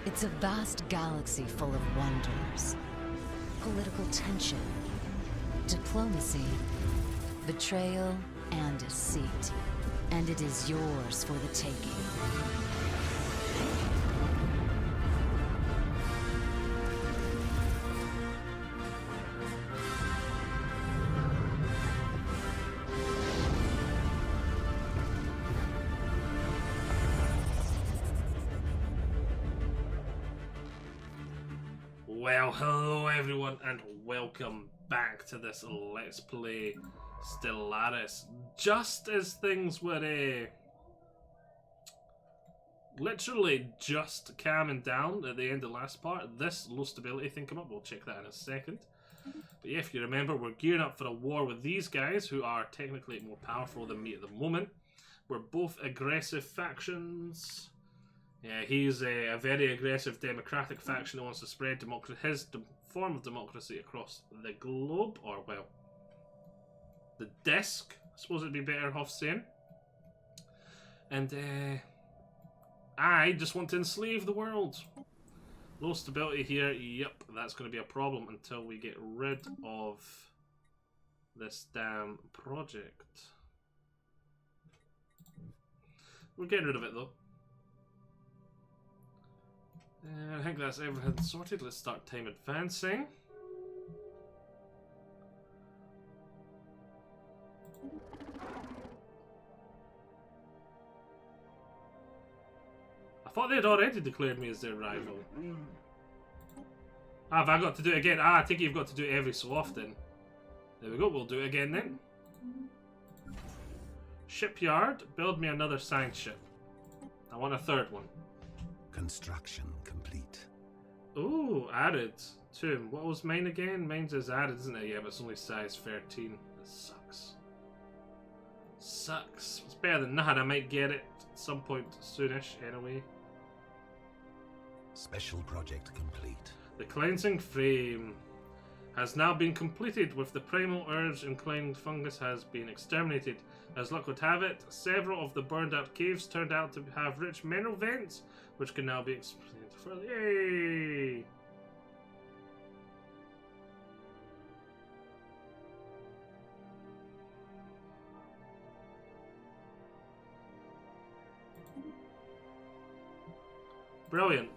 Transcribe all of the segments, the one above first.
It's a vast galaxy full of wonders. Political tension, diplomacy, betrayal, and deceit. And it is yours for the taking. Well, hello everyone, and welcome back to this Let's Play Stellaris. Just as things were literally just calming down at the end of the last part, this low stability thing came up. We'll check that in a second. But yeah, if you remember, we're gearing up for a war with these guys, who are technically more powerful than me at the moment. We're both aggressive factions. Yeah, he's a very aggressive democratic faction that wants to spread his form of democracy across the globe, or, well, the disc, I suppose it'd be better off saying. And I just want to enslave the world. Low stability here, yep, that's going to be a problem until we get rid of this damn project. We're getting rid of it though. I think that's everything sorted. Let's start time advancing. I thought they'd already declared me as their rival. Ah, have I got to do it again? Ah, I think you've got to do it every so often. There we go, we'll do it again then. Shipyard, build me another science ship. I want a third one. Construction complete. Ooh, added. Tomb. What was mine again? Mine's is added, isn't it? Yeah, but it's only size 13. That sucks. Sucks. It's better than nothing. I might get it at some point soonish, anyway. Special project complete. The cleansing frame has now been completed. With the primal urge, inclined fungus has been exterminated. As luck would have it, several of the burned out caves turned out to have rich mineral vents, which can now be explained further. Yay! Brilliant.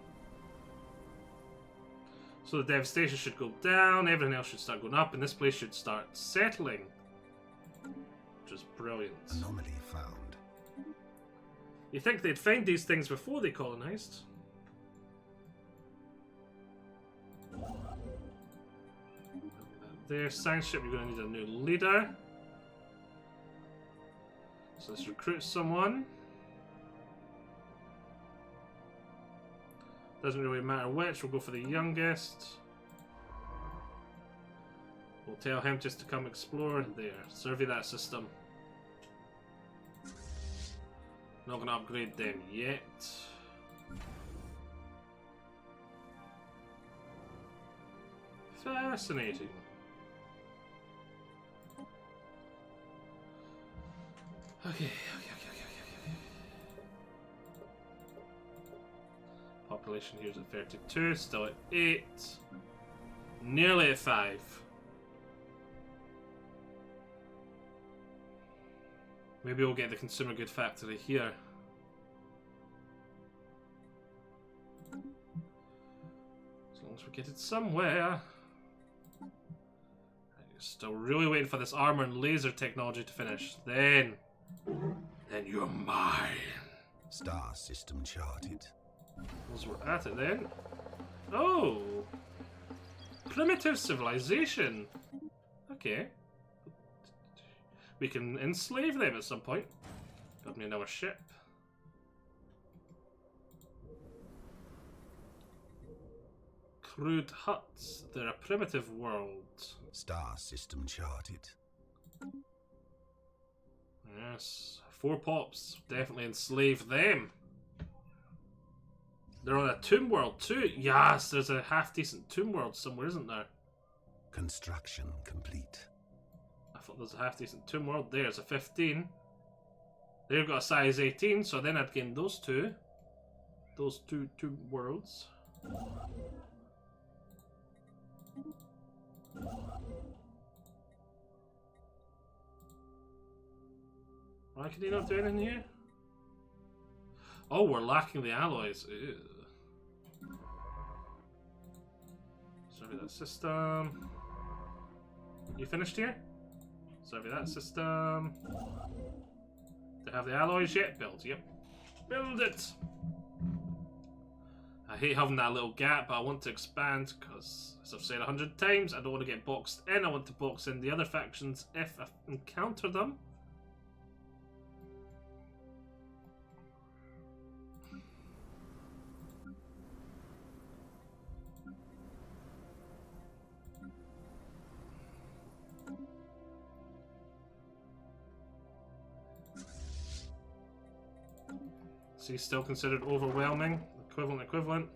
So the devastation should go down, everything else should start going up, and this place should start settling. Which is brilliant. Anomaly found. You think they'd find these things before they colonized? There's science ship, you're going to need a new leader. So let's recruit someone. Doesn't really matter which, we'll go for the youngest. We'll tell him just to come explore. There, survey that system. Not going to upgrade them yet. Fascinating. Okay. Population here's at 32, still at 8. Nearly at 5. Maybe we'll get the consumer good factory here. As long as we get it somewhere. Still really waiting for this armor and laser technology to finish. Then you're mine. Star system charted. As we're at it then. Oh! Primitive civilization. Okay. We can enslave them at some point. Got me another ship. Crude huts. They're a primitive world. Star system charted. Yes. 4 pops. Definitely enslave them. They're on a tomb world too. Yes, there's a half-decent tomb world somewhere, isn't there? Construction complete. I thought there's a half-decent tomb world. There's a 15. They've got a size 18, so then I'd gain those two. Those two worlds. Why can he not do anything here? Oh, we're lacking the alloys. Ew. Survey that system. You finished here? Survey that system. Do I have the alloys yet? Build, yep. Build it! I hate having that little gap, but I want to expand because, as I've said 100 times, I don't want to get boxed in. I want to box in the other factions if I encounter them. So he's still considered overwhelming. Equivalent.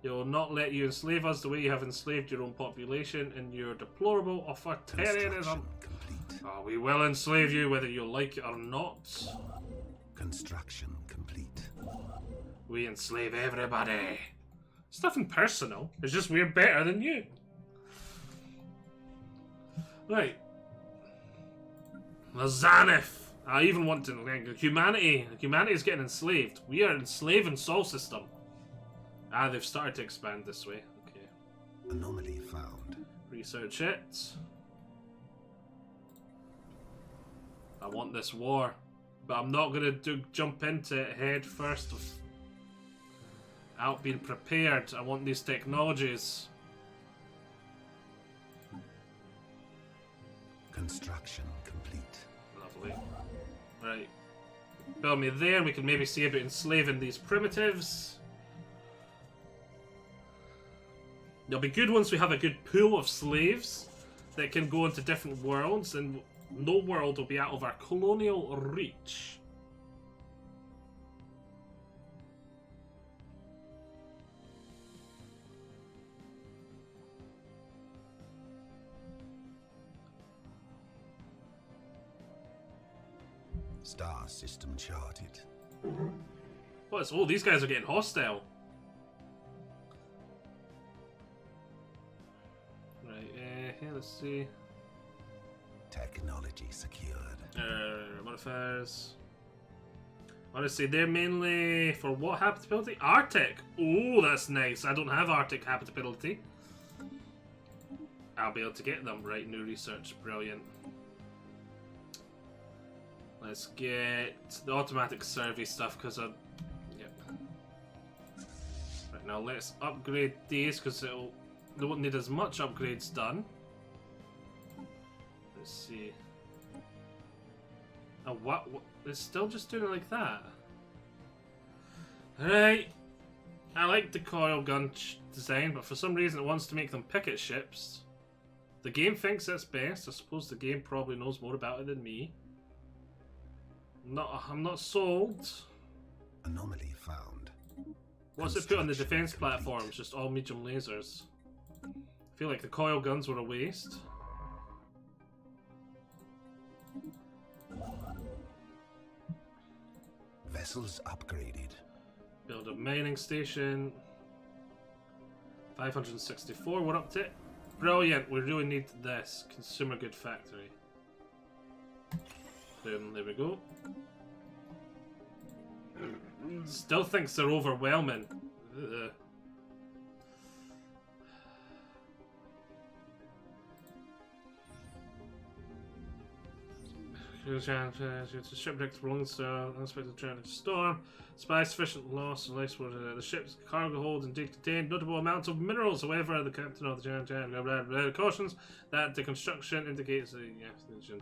They will not let you enslave us the way you have enslaved your own population in your deplorable authoritarianism. Oh, we will enslave you whether you like it or not. Construction complete. We enslave everybody. It's nothing personal. It's just we're better than you. Right. The Zanith. I even want to like humanity. Humanity is getting enslaved. We are enslaving Sol System. Ah, they've started to expand this way. Okay. Anomaly found. Research it. I want this war, but I'm not gonna jump into it head first without being prepared. I want these technologies. Construction complete. Lovely. Right. Build me there. We can maybe see about enslaving these primitives. It'll be good once we have a good pool of slaves that can go into different worlds, and no world will be out of our colonial reach. Star system charted. What's oh, these guys are getting hostile. Right, here, let's see. Technology secured. Modifiers. Honestly, they're mainly for what habitability? Arctic! Oh, that's nice. I don't have Arctic habitability. I'll be able to get them. Right, new research. Brilliant. Let's get the automatic survey stuff because I... Yep. Right, now let's upgrade these because they won't need as much upgrades done. Let's see. Oh, what? It's still just doing it like that. Alright. I like the coil gun design, but for some reason it wants to make them picket ships. The game thinks it's best. I suppose the game probably knows more about it than me. I'm not sold. Anomaly found. What's it put on the defense platforms? Just all medium lasers. I feel like the coil guns were a waste. Vessels upgraded. Build a mining station. 564, we're up to it. Brilliant, we really need this. Consumer good factory. Boom, there we go. Still thinks they're overwhelming. Ugh. Shipwreck belongs to unexpected giant storm. Spy sufficient loss and less what the ship's cargo hold indeed contained notable amounts of minerals. However, the captain of the giant cautions that the construction indicates the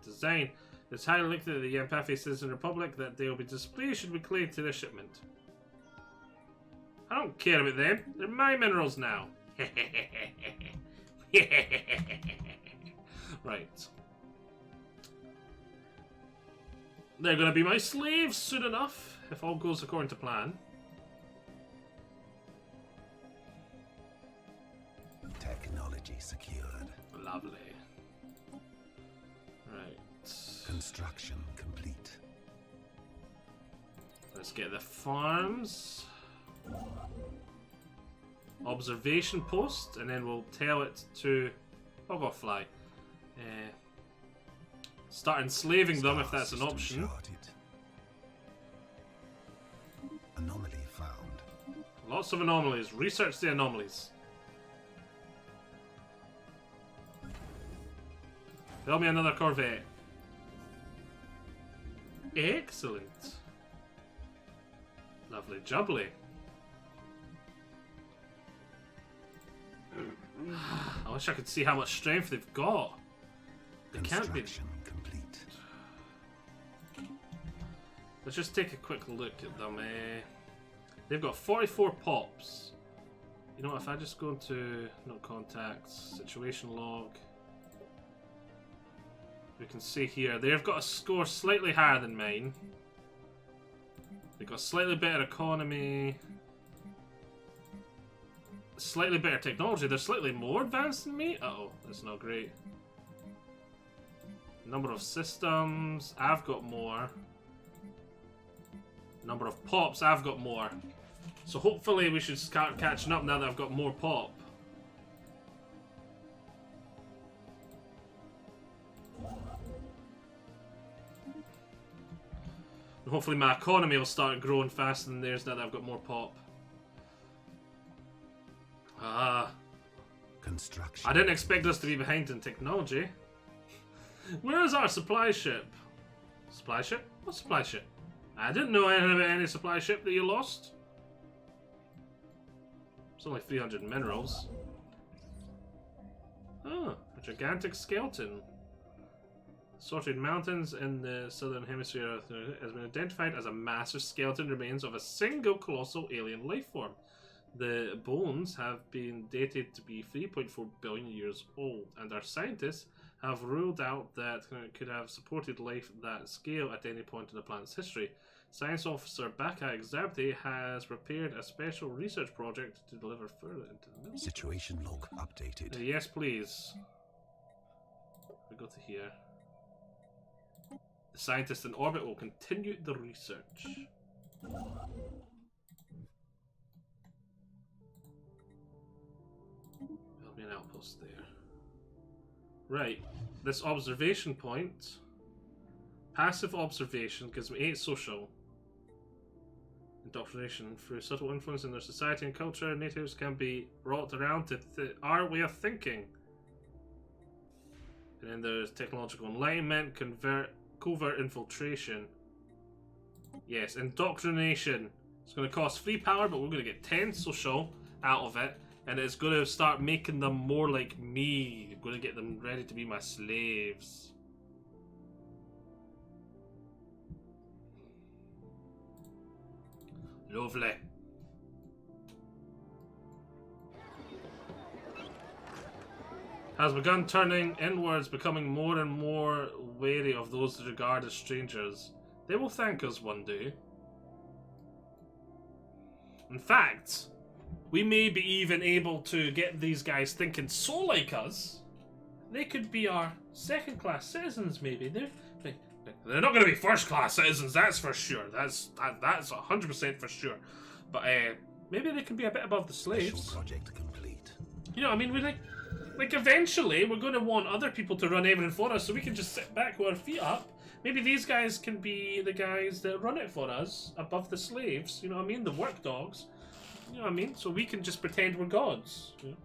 design. It's highly likely that the Yampafi Citizen Republic that they will be displeased should be cleared to their shipment. I don't care about them. They're my minerals now. Right. They're going to be my slaves soon enough, if all goes according to plan. Technology secured. Lovely. Right. Construction complete. Let's get the farms. observation post, and then we'll tell it to... I'll go fly. Start enslaving them if that's an option. Charted. Anomaly found. Lots of anomalies. Research the anomalies. Build me another Corvette. Excellent. Lovely jubbly. I wish I could see how much strength they've got. They can't be. Construction complete. Let's just take a quick look at them. They've got 44 pops. You know what, if I just go into no contacts, situation log, we can see here they've got a score slightly higher than mine. They've got slightly better economy, slightly better technology. They're slightly more advanced than me. Uh-oh, that's not great. Number of systems, I've got more. Number of pops, I've got more. So hopefully we should start catching up now that I've got more pop. And hopefully my economy will start growing faster than theirs now that I've got more pop. Construction. I didn't expect us to be behind in technology. Where is our supply ship? Supply ship? What supply ship? I didn't know anything about any supply ship that you lost. It's only 300 minerals. Oh, a gigantic skeleton. Sorted mountains in the southern hemisphere has been identified as a massive skeleton remains of a single colossal alien life form. The bones have been dated to be 3.4 billion years old, and our scientists have ruled out that it could have supported life at that scale at any point in the planet's history. Science officer Baka Exabdi has prepared a special research project to deliver further into the middle. Situation log updated. Yes, please. We go to here. The scientists in orbit will continue the research. There'll be an outpost there. Right, this observation point. Passive observation gives me 8 social. Indoctrination. Through subtle influence in their society and culture, natives can be brought around to our way of thinking. And then there's technological enlightenment, covert infiltration. Yes, indoctrination. It's going to cost 3 power, but we're going to get 10 social out of it. And it's going to start making them more like me. I'm going to get them ready to be my slaves. Lovely. Has begun turning inwards, becoming more and more wary of those that regard as strangers. They will thank us one day. In fact, we may be even able to get these guys thinking so like us. They could be our second-class citizens, maybe. They're not going to be first-class citizens, that's for sure. That's 100% for sure. But maybe they can be a bit above the slaves. Special project complete. You know, I mean, we like eventually we're going to want other people to run everything for us, so we can just sit back with our feet up. Maybe these guys can be the guys that run it for us, above the slaves. You know what I mean? The work dogs. You know what I mean? So we can just pretend we're gods. You know?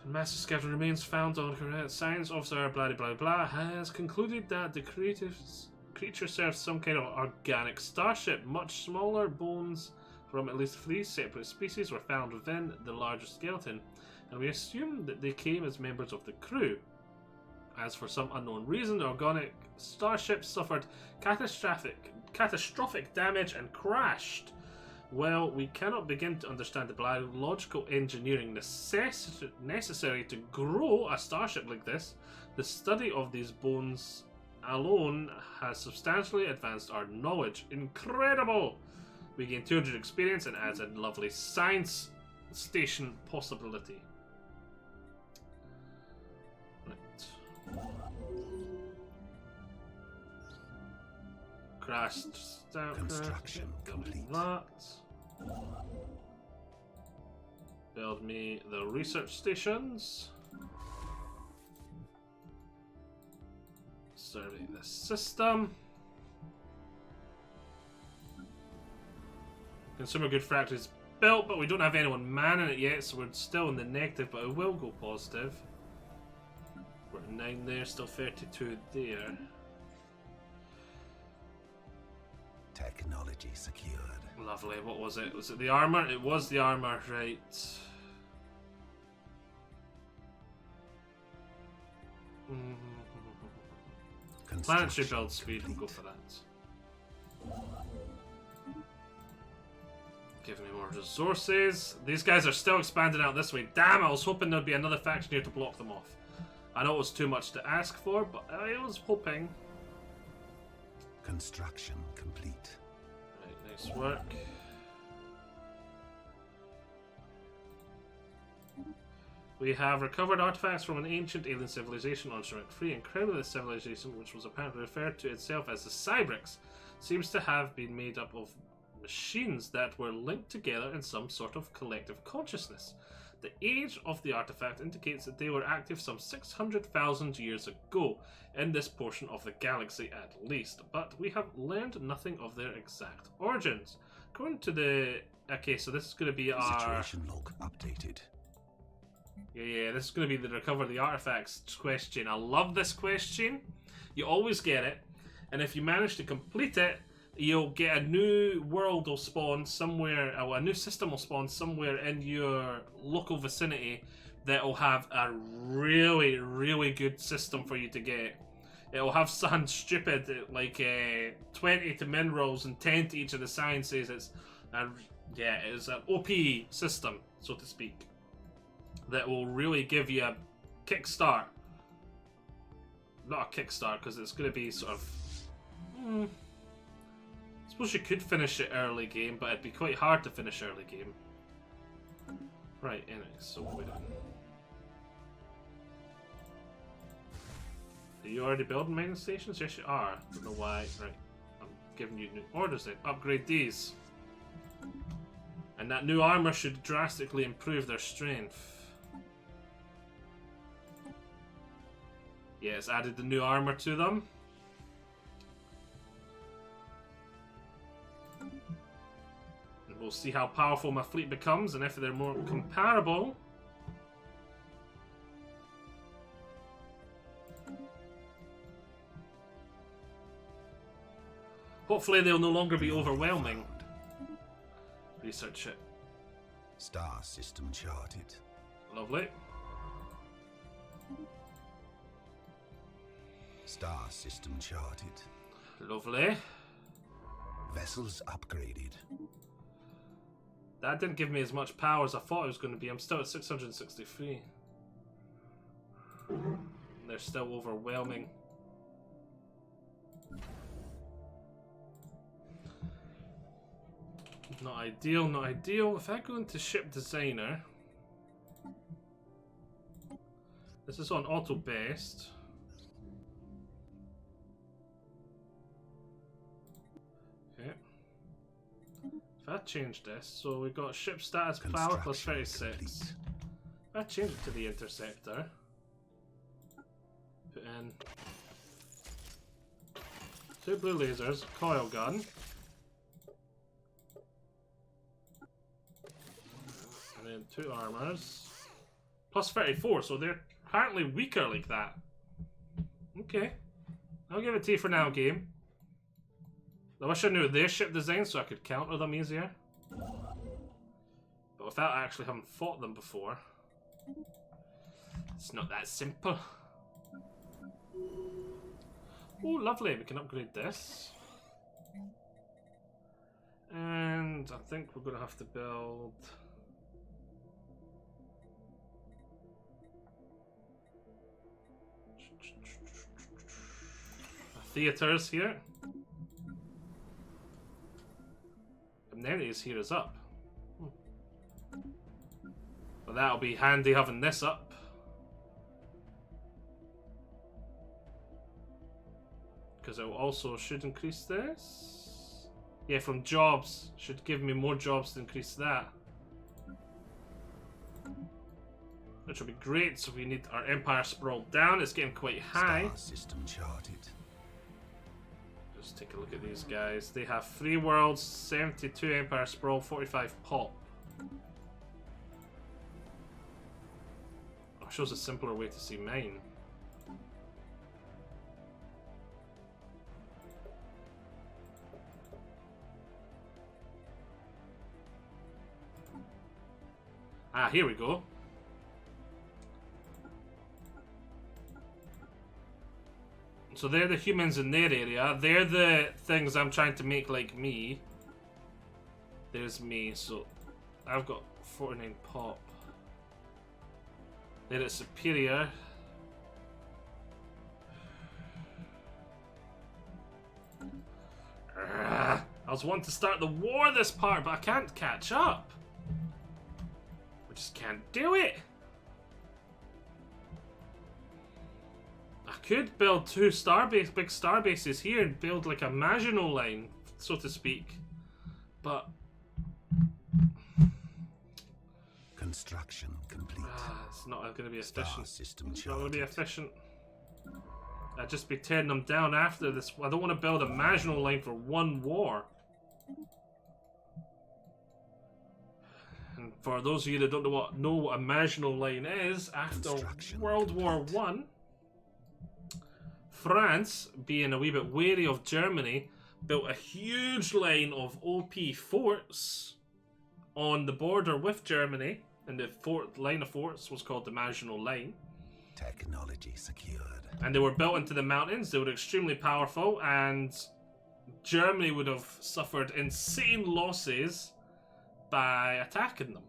Massive skeleton remains found on her. Science officer blah blah blah has concluded that the creature serves some kind of organic starship. Much smaller bones from at least 3 separate species were found within the larger skeleton, and we assume that they came as members of the crew. As for some unknown reason, the organic starship suffered catastrophic damage and crashed. Well, we cannot begin to understand the biological engineering necessary to grow a starship like this. The study of these bones alone has substantially advanced our knowledge. Incredible! We gain 200 experience and adds a lovely science station possibility. Right. Crashed. Construction complete. That. Build me the research stations. Survey the system. Consumer good factories built, but we don't have anyone manning it yet, so we're still in the negative, but it will go positive. We're at 9 there, still 32 there. Technology secured. Lovely, what was it? Was it the armor? It was the armor, right. Planetary build speed, we'll go for that. Give me more resources. These guys are still expanding out this way. Damn, I was hoping there'd be another faction here to block them off. I know it was too much to ask for, but I was hoping. Construction complete. Right, nice work. We have recovered artifacts from an ancient alien civilization on Shrimp-Free. Incredibly, this civilization, which was apparently referred to itself as the Cybrix, seems to have been made up of machines that were linked together in some sort of collective consciousness. The age of the artifact indicates that they were active some 600,000 years ago, in this portion of the galaxy at least, but we have learned nothing of their exact origins. According to the... Okay, so this is going to be our... Situation log updated. Yeah, this is going to be the recover the artifacts question. I love this question. You always get it, and if you manage to complete it, you'll get a new world will spawn somewhere, or a new system will spawn somewhere in your local vicinity that will have a really, really good system for you to get. It'll have something stupid like 20 to minerals and 10 to each of the sciences. It's it's an OP system, so to speak, that will really give you a kickstart. Not a kickstart, because it's going to be sort of... I suppose you could finish it early game, but it'd be quite hard to finish early game. Right, anyway, so what are we doing? Are you already building mining stations? Yes, you are. I don't know why. Right, I'm giving you new orders then. Upgrade these. And that new armor should drastically improve their strength. Yeah, it's added the new armor to them. And we'll see how powerful my fleet becomes and if they're more comparable. Hopefully they'll no longer be overwhelming. Research it. Star system charted. Lovely. Star system charted. Lovely. Vessels upgraded. That didn't give me as much power as I thought it was going to be. I'm still at 663. They're still overwhelming. Not ideal, not ideal. If I go into ship designer, this is on auto best. Okay. If I change this, so we've got ship status power plus 36. If I change it to the interceptor, put in 2 blue lasers, coil gun. And then 2 armors. Plus 34, so they're apparently weaker like that. Okay. I'll give it to you for now, game. I wish I knew their ship design so I could counter them easier. But without actually having fought them before, it's not that simple. Oh, lovely. We can upgrade this. And I think we're going to have to build... theaters here. Amenities here is up. But that'll be handy having this up. Because it also should increase this. Yeah, from jobs. Should give me more jobs to increase that. which will be great. So we need our empire sprawled down. It's getting quite high. Star system charted. Just take a look at these guys. They have 3 worlds, 72 empire sprawl, 45 pop. Oh, shows a simpler way to see mine. Ah, here we go. So they're the humans in their area. They're the things I'm trying to make like me. There's me. So I've got 49 pop. They're at superior. I was wanting to start the war this part, but I can't catch up. We just can't do it. I could build 2 big star bases here and build like a Maginot line, so to speak. But Construction complete. it's not going to be Star efficient. system It's not going to be charted. efficient. I'd just be tearing them down after this. I don't want to build a Maginot line for one war. And for those of you that don't know what a Maginot line is, after Construction World War I, France, being a wee bit wary of Germany, built a huge line of OP forts on the border with Germany, and the line of forts was called the Maginot Line. Technology secured. And they were built into the mountains. They were extremely powerful, and Germany would have suffered insane losses by attacking them.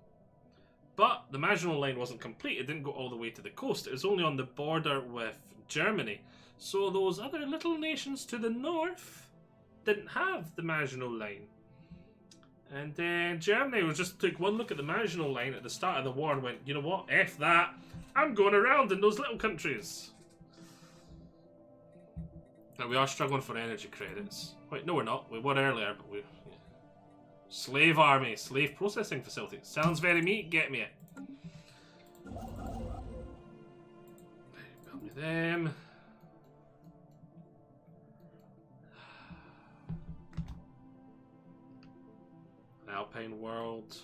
But the Maginot Line wasn't complete. It didn't go all the way to the coast. It was only on the border with Germany. So those other little nations to the north didn't have the Maginot Line. And then Germany was just took one look at the Maginot Line at the start of the war and went, you know what, F that. I'm going around in those little countries. Now we are struggling for energy credits. Wait, no we're not. We were earlier, but we... Yeah. Slave army, slave processing facility. Sounds very meat, get me it. Build me them. Alpine World.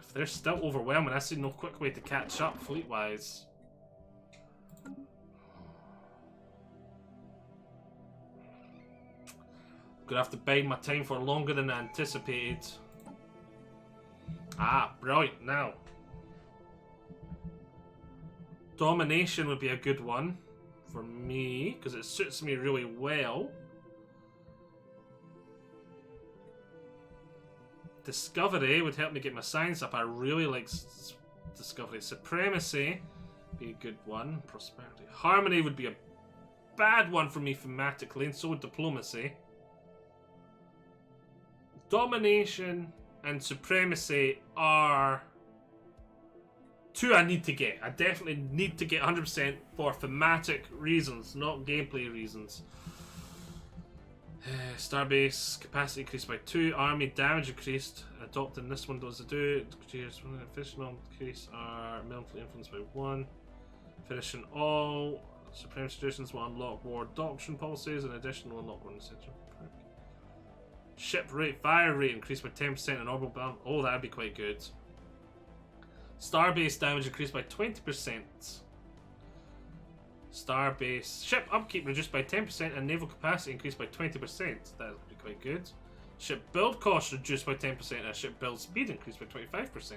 If they're still overwhelming, I see no quick way to catch up fleet-wise. Gonna have to bide my time for longer than I anticipated. Ah, brilliant. Now, domination would be a good one for me, because it suits me really well. Discovery would help me get my science up. I really like Discovery. Supremacy be a good one. Prosperity. Harmony would be a bad one for me thematically, and so would Diplomacy. Domination and Supremacy are 2 I need to get. I definitely need to get 100% for thematic reasons, not gameplay reasons. Starbase capacity increased by 2. Army damage increased. Adopting this one does it do. Additional increase our military influence by 1. Finishing all supreme traditions will unlock war doctrine policies. In addition, will unlock one essential. Ship rate, fire rate increased by 10% and orbital balance. Oh, that'd be quite good. Starbase damage increased by 20%. Starbase ship upkeep reduced by 10% and naval capacity increased by 20%. That would be quite good. Ship build cost reduced by 10% and ship build speed increased by 25%.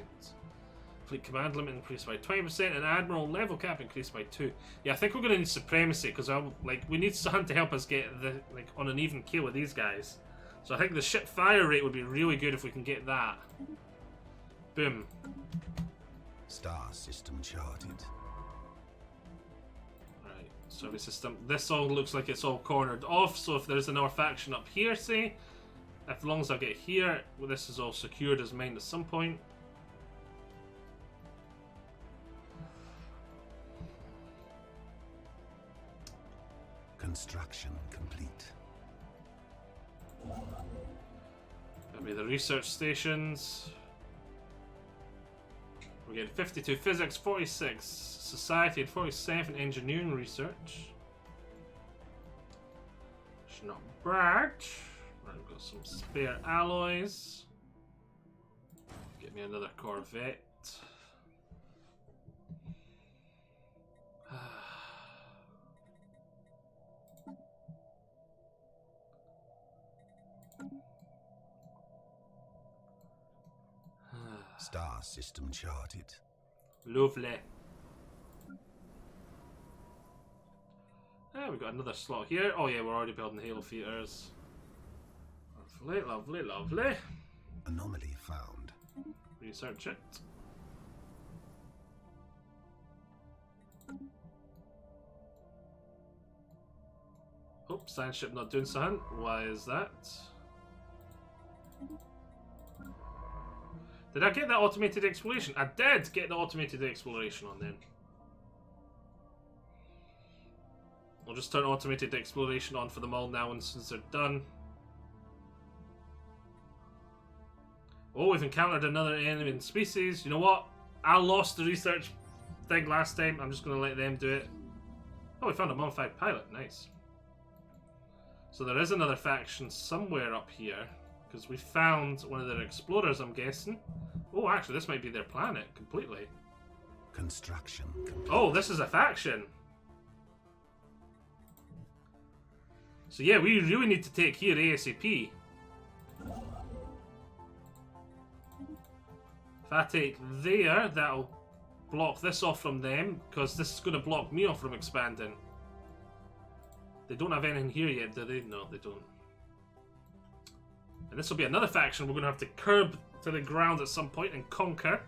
Fleet command limit increased by 20% and admiral level cap increased by 2. Yeah, I think we're going to need supremacy because we need something to help us get the on an even keel with these guys. So I think the ship fire rate would be really good if we can get that. Boom. Star system charted. Right, service system. This all looks like it's all cornered off, so if there's another faction up here, say, as long as I get here, well, this is all secured as mine at some point. Construction complete. That'll be the research stations. We're getting 52 physics, 46 society, and 47 engineering research. It's not bad. Right, we've got some spare alloys. Get me another Corvette. Star system charted. Lovely. We've got another slot here. Oh yeah, we're already building Halo theaters. Lovely, lovely, lovely. Anomaly found. Research it. Oh, science ship not doing something. Why is that? Did I get that automated exploration? I did get the automated exploration on then. I'll just turn automated exploration on for them all now, and since they're done. Oh, we've encountered another enemy species. You know what? I lost the research thing last time. I'm just going to let them do it. Oh, we found a modified pilot. Nice. So there is another faction somewhere up here. Because we found one of their explorers, I'm guessing. Oh, actually, this might be their planet completely. Construction complete. Oh, this is a faction. So yeah, we really need to take here ASAP. If I take there, that'll block this off from them, because this is going to block me off from expanding. They don't have anything here yet, do they? No, they don't. And this will be another faction we're going to have to curb to the ground at some point and conquer.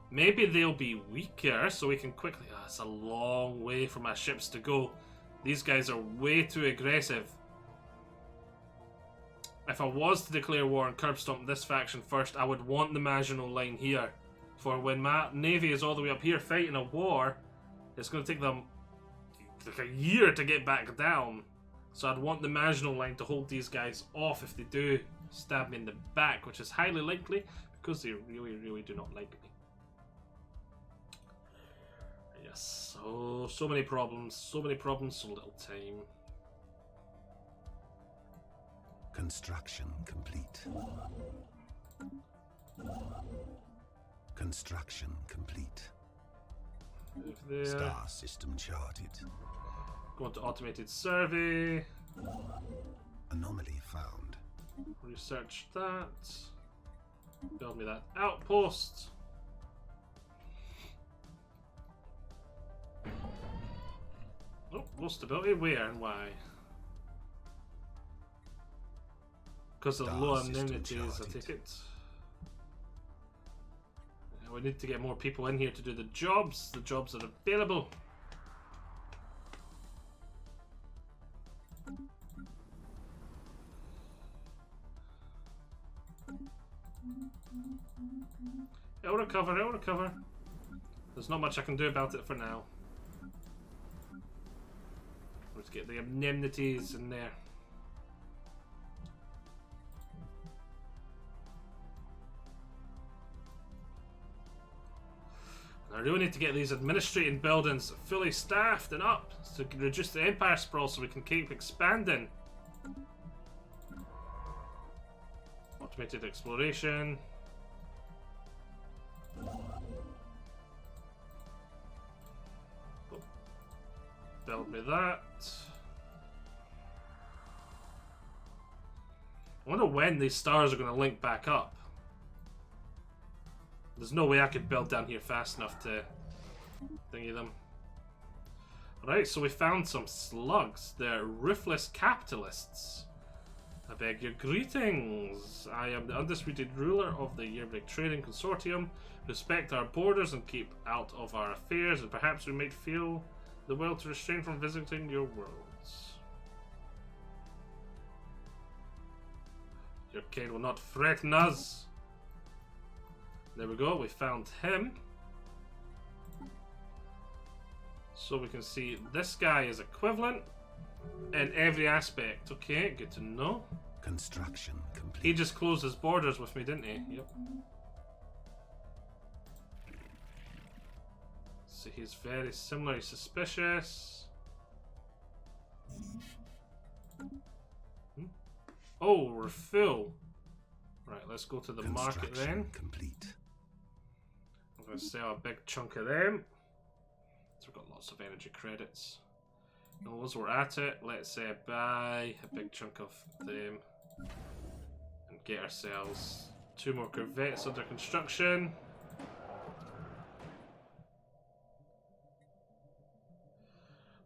Maybe they'll be weaker, so we can quickly... Oh, it's a long way for my ships to go. These guys are way too aggressive. If I was to declare war and curb stomp this faction first, I would want the Maginot Line here. For when my navy is all the way up here fighting a war, it's going to take them like a year to get back down. So I'd want the Maginot Line to hold these guys off if they do stab me in the back, which is highly likely because they really, really do not like me. Yes, so many problems, so little time. Construction complete. Construction complete. Move there. Star system charted. Go on to automated survey. Anomaly found. Research that. Build me that outpost. Oh, low stability. Where and why? Because of Star low system amenities, I charted. take it. Yeah, we need to get more people in here to do the jobs. The jobs are available. It'll recover, it'll recover. There's not much I can do about it for now. Let's get the amenities in there. I really need to get these administrating buildings fully staffed and up to reduce the empire sprawl so we can keep expanding. Automated exploration. Build me that. I wonder when these stars are going to link back up. There's no way I could build down here fast enough to thingy them. Right, so we found some slugs. They're ruthless capitalists. I beg your greetings. I am the undisputed ruler of the Yearbreak Trading Consortium. Respect our borders and keep out of our affairs, and perhaps we might feel the will to restrain from visiting your worlds. Your kind will not threaten us. There we go, we found him. So we can see this guy is equivalent in every aspect. Okay, good to know. Construction complete. He just closed his borders with me, didn't he? Yep. So he's very similar, he's suspicious. Oh, we're full. Right, let's go to the market then. Complete. I'm going to sell a big chunk of them. So we've got lots of energy credits. And as we're at it, let's buy a big chunk of them. And get ourselves 2 more corvettes under construction.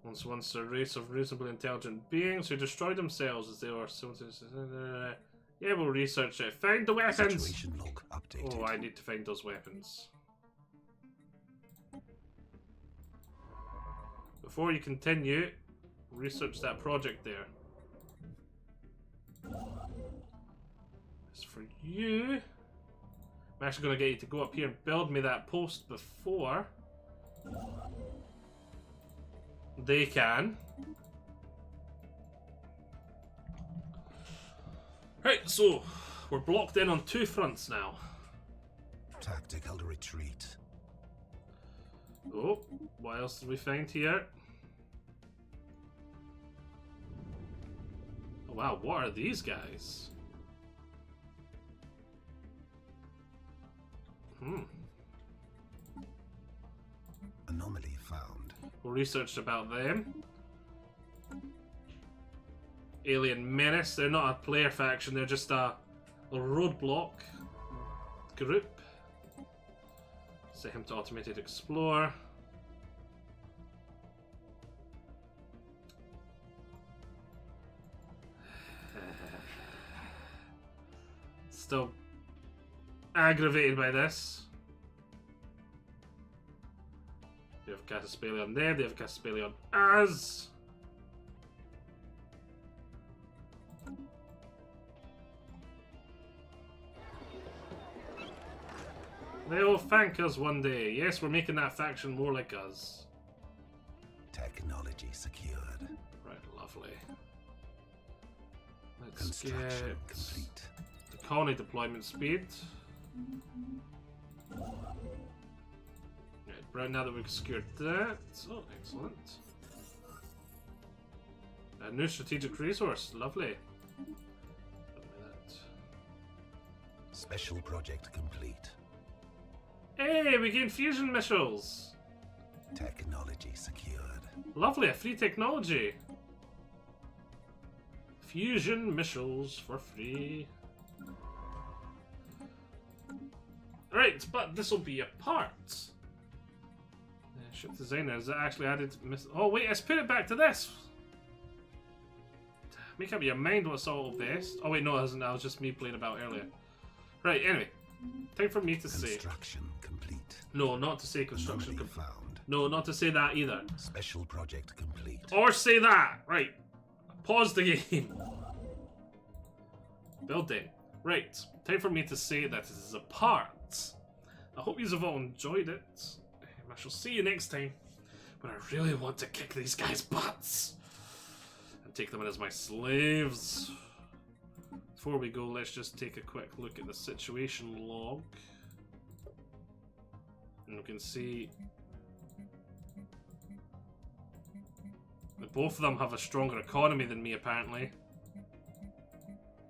Once a race of reasonably intelligent beings who destroy themselves as they are. Yeah, we'll research it. Find the weapons! Situation log updated. Oh, I need to find those weapons. Before you continue, research that project there. As for you, I'm actually going to get you to go up here and build me that post before they can. Right, so we're blocked in on 2 fronts now. Tactical retreat. Oh, what else did we find here? Oh wow, what are these guys? Anomaly found. We researched about them. Alien Menace, they're not a player faction, they're just a roadblock group. Set him to automated explore. Still aggravated by this. They have Cataspelli on there, they have Cataspelli on us. They'll thank us one day. Yes, we're making that faction more like us. Technology secured. Right, lovely. Let's Construction get complete. the colony deployment speed. Right, now that we've secured that. Oh, excellent. A new strategic resource. Lovely. Special project complete. Hey, we gained fusion missiles. Technology secured. Lovely, a free technology. Fusion missiles for free. Right, but this will be a part. Ship designer, is that actually added? Oh wait, let's put it back to this. Make up your mind what's all best. Oh wait, no it hasn't, that was just me playing about earlier. Right, anyway. Time for me to say. Construction complete. No, not to say construction Anomaly complete. found. No, not to say that either. Special project complete. Or say that! Right. Pause the game. Building. Right. Time for me to say that this is a part. I hope you have all enjoyed it. I shall see you next time when I really want to kick these guys' butts and take them in as my slaves. Before we go, let's just take a quick look at the situation log. And we can see that both of them have a stronger economy than me, apparently.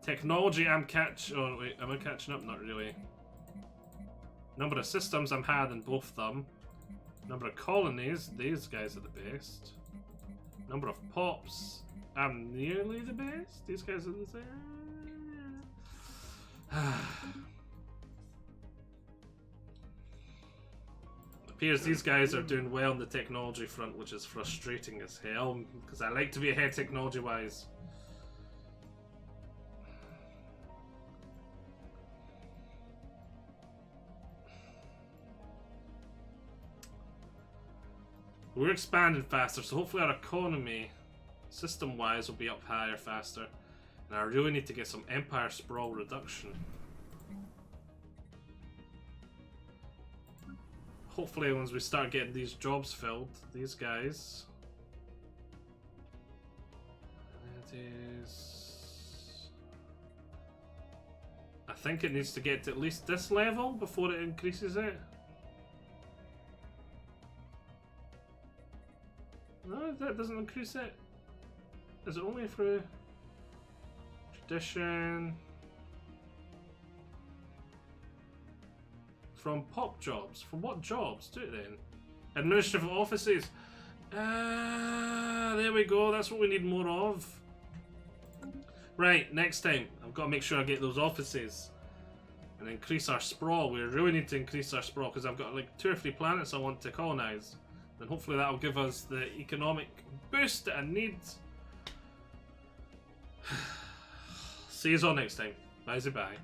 Technology, oh wait, am I catching up? Not really. Number of systems, I'm higher than both of them. Number of colonies, these guys are the best. Number of pops, I'm nearly the best. These guys are the same. Appears these guys are doing well on the technology front, which is frustrating as hell, because I like to be ahead technology-wise. We're expanding faster, so hopefully our economy, system-wise, will be up higher faster. And I really need to get some Empire Sprawl reduction. Hopefully once we start getting these jobs filled, these guys... It is... I think it needs to get to at least this level before it increases it. No, that doesn't increase it. Is it only through tradition? From pop jobs? From what jobs? Do it then. Administrative offices. There we go. That's what we need more of. Right, next time. I've got to make sure I get those offices. And increase our sprawl. We really need to increase our sprawl because I've got like 2 or 3 planets I want to colonize. And hopefully that'll give us the economic boost that I need. See you all next time. Bye-bye.